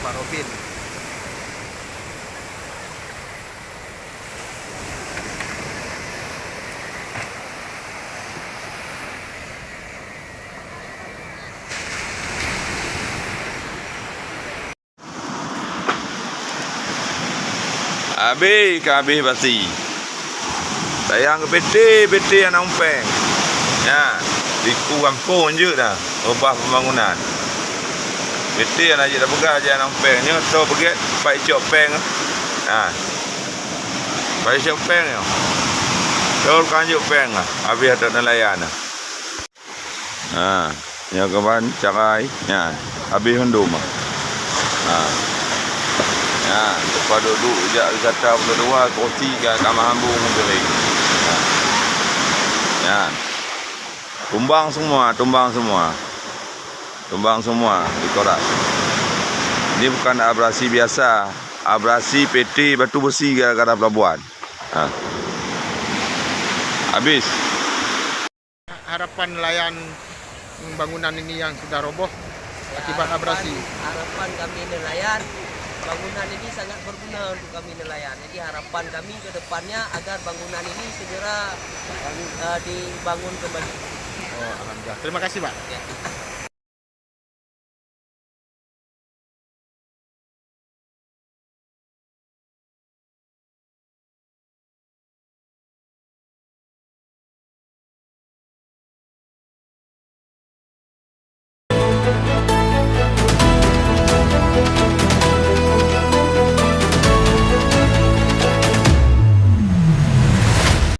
Pak Robin. Habis pasti. Sayang ke PT anak umpeng. Ya, di kampung je dah. Ubah pembangunan. PT anak je dah pegang je anak umpeng. Ni tu pergi Pak Icok Peng. Ha. Pak Icok Peng yo. Tol kanjuk Peng ah. Habis ada nelayan ah. Ha, ya kawan carai. Ya, habis hendum ah. Ha. Ya, lepas duduk je kata berdua kursi ke kamar hambung beri. Ya. Tumbang semua dikorak. Ini bukan abrasi biasa, abrasi PT batu besi gara-gara pelabuhan. Ha. Habis. Harapan nelayan bangunan ini yang sudah roboh akibat abrasi. Harapan kami nelayan, bangunan ini sangat berguna untuk kami nelayan. Jadi harapan kami ke depannya agar bangunan ini segera dibangun kembali. Oh, alhamdulillah. Terima kasih, Pak. Ya.